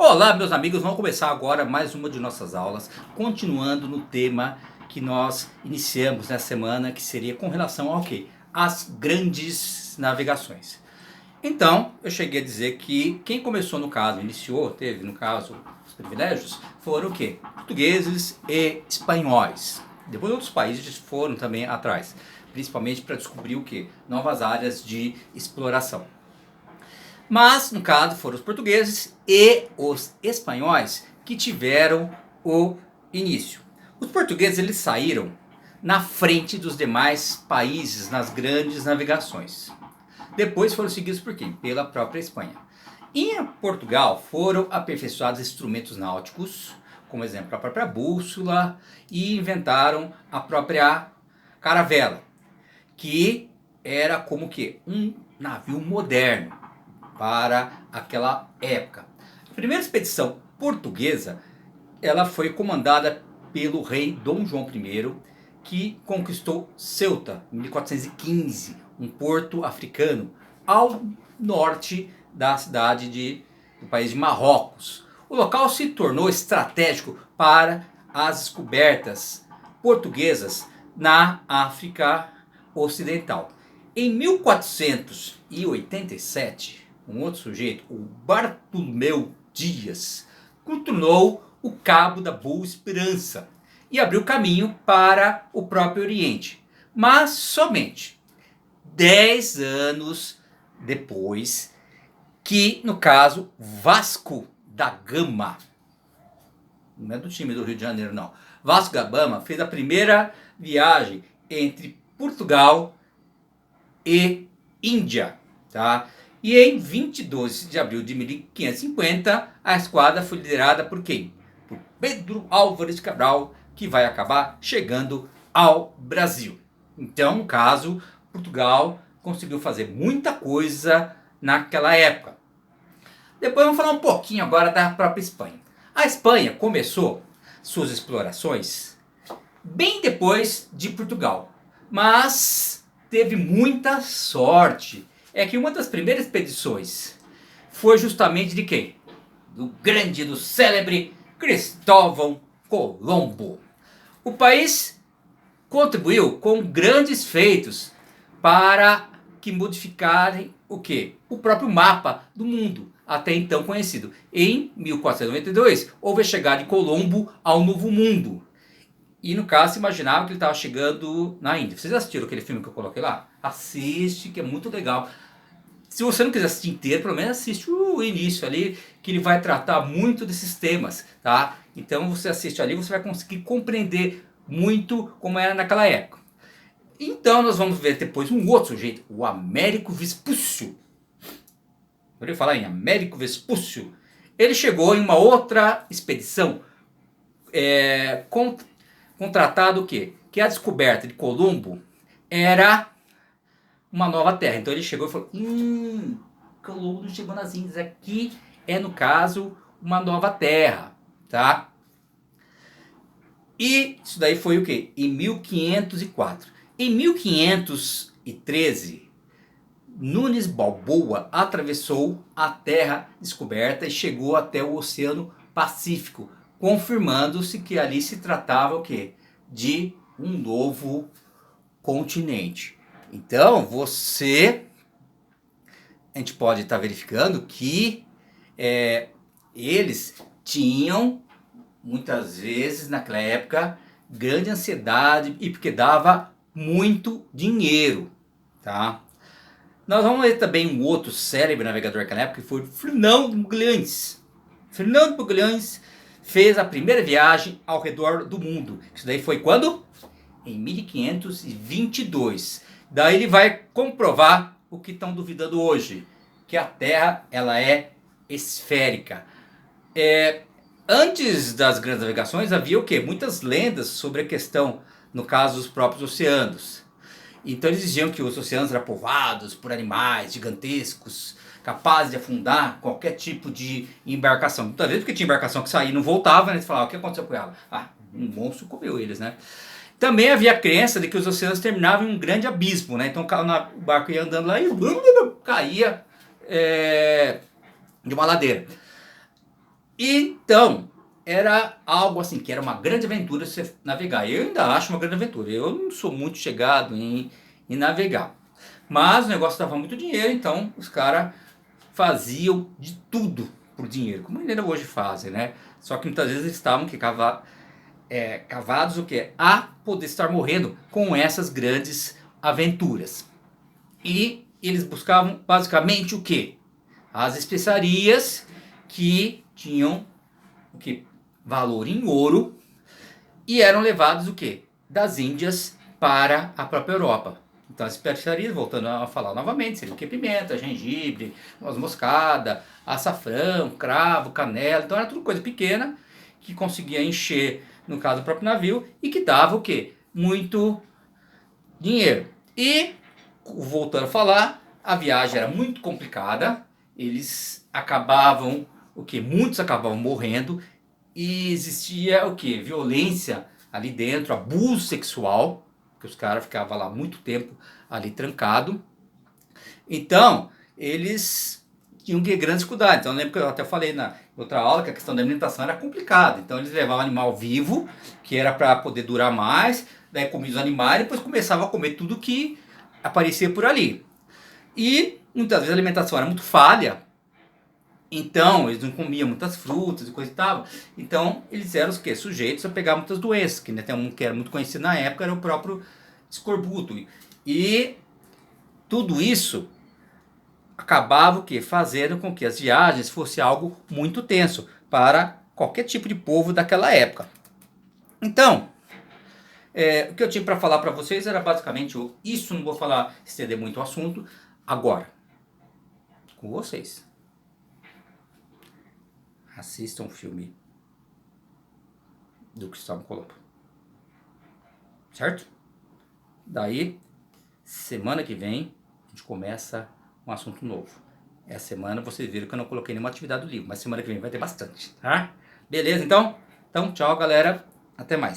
Olá, meus amigos, vamos começar agora mais uma de nossas aulas, continuando no tema que nós iniciamos nessa semana, que seria com relação ao quê? As grandes navegações. Então, eu cheguei a dizer que quem começou no caso, iniciou, teve no caso os privilégios, foram o quê? Portugueses e espanhóis. Depois outros países foram também atrás, principalmente para descobrir o quê? Novas áreas de exploração. Mas, no caso, foram os portugueses e os espanhóis que tiveram o início. Os portugueses eles saíram na frente dos demais países nas grandes navegações. Depois foram seguidos por quem? Pela própria Espanha. Em Portugal foram aperfeiçoados instrumentos náuticos, como exemplo a própria bússola, e inventaram a própria caravela, que era como que um navio moderno para aquela época. A primeira expedição portuguesa, ela foi comandada pelo rei Dom João I, que conquistou Ceuta em 1415, um porto africano ao norte da do país de Marrocos. O local se tornou estratégico para as descobertas portuguesas na África Ocidental. Em 1487, um outro sujeito, o Bartolomeu Dias, contornou o Cabo da Boa Esperança e abriu caminho para o próprio Oriente. Mas somente 10 anos depois que, no caso, Vasco da Gama, não é do time do Rio de Janeiro não, Vasco da Gama fez a primeira viagem entre Portugal e Índia, tá? E em 22 de abril de 1550, a esquadra foi liderada por quem? Por Pedro Álvares Cabral, que vai acabar chegando ao Brasil. Então, no caso, Portugal conseguiu fazer muita coisa naquela época. Depois vamos falar um pouquinho agora da própria Espanha. A Espanha começou suas explorações bem depois de Portugal, mas teve muita sorte. É que uma das primeiras expedições foi justamente de quem? Do grande, do célebre Cristóvão Colombo. O país contribuiu com grandes feitos para que modificarem o quê? O próprio mapa do mundo, até então conhecido. Em 1492, houve a chegada de Colombo ao Novo Mundo. E no caso, se imaginava que ele estava chegando na Índia. Vocês assistiram aquele filme que eu coloquei lá? Assiste, que é muito legal. Se você não quiser assistir inteiro, pelo menos assiste o início ali, que ele vai tratar muito desses temas, tá? Então você assiste ali, você vai conseguir compreender muito como era naquela época. Então nós vamos ver depois um outro sujeito, o Américo Vespúcio. Eu falar em Américo Vespúcio. Ele chegou em uma outra expedição, contratado o quê? Que a descoberta de Colombo era uma nova terra. Então ele chegou e falou, Colombo chegou nas Índias, aqui é no caso uma nova terra, tá? E isso daí foi o quê? Em 1504. Em 1513, Nunes Balboa atravessou a terra descoberta e chegou até o Oceano Pacífico, confirmando-se que ali se tratava o quê? De um novo continente. Então, a gente pode estar verificando que eles tinham, muitas vezes, naquela época, grande ansiedade, e porque dava muito dinheiro, tá? Nós vamos ver também um outro célebre navegador naquela época, que foi Fernando Magalhães. Fernando Magalhães fez a primeira viagem ao redor do mundo. Isso daí foi quando? Em 1522. Daí ele vai comprovar o que estão duvidando hoje, que a Terra ela é esférica. Antes das grandes navegações havia o quê? Muitas lendas sobre a questão, no caso dos próprios oceanos. Então eles diziam que os oceanos eram povoados por animais gigantescos, capazes de afundar qualquer tipo de embarcação. Muitas vezes porque tinha embarcação que saía e não voltava, né? Eles falavam, o que aconteceu com ela? Um monstro comeu eles, né? Também havia a crença de que os oceanos terminavam em um grande abismo, né? Então o barco ia andando lá e caía de uma ladeira. Então, era algo assim, que era uma grande aventura você navegar. Eu ainda acho uma grande aventura. Eu não sou muito chegado em navegar. Mas o negócio dava muito dinheiro, então os caras faziam de tudo por dinheiro, como ainda hoje fazem, né? Só que muitas vezes eles estavam cavados o quê? A poder estar morrendo com essas grandes aventuras. E eles buscavam basicamente o quê? As especiarias que tinham o que? Valor em ouro e eram levados o quê? Das Índias para a própria Europa. Então as especiarias, voltando a falar novamente, seriam o que? Pimenta, gengibre, noz moscada, açafrão, cravo, canela. Então era tudo coisa pequena que conseguia encher, no caso, o próprio navio e que dava o quê? Muito dinheiro. E, voltando a falar, a viagem era muito complicada, eles acabavam, o que? Muitos acabavam morrendo e existia o que? Violência ali dentro, abuso sexual, que os caras ficavam lá muito tempo ali trancado. Então, eles tinham que ter grandes cuidados. Então, eu lembro que eu até falei na outra aula que a questão da alimentação era complicada. Então, eles levavam animal vivo, que era para poder durar mais, daí comiam os animais e depois começavam a comer tudo que aparecia por ali. E muitas vezes a alimentação era muito falha, então eles não comiam muitas frutas e coisa e tal. Então eles eram os quê? Sujeitos a pegar muitas doenças, que tem um que era muito conhecido na época, era o próprio escorbuto. E tudo isso acabava o quê? Fazendo com que as viagens fosse algo muito tenso para qualquer tipo de povo daquela época. Então, o que eu tinha para falar para vocês era basicamente isso. Não vou falar, estender muito o assunto agora. Com vocês. Assistam o filme do Cristóvão Colombo. Certo? Daí, semana que vem, a gente começa um assunto novo. Essa semana vocês viram que eu não coloquei nenhuma atividade do livro, mas semana que vem vai ter bastante, tá? Beleza, então? Então, tchau, galera. Até mais.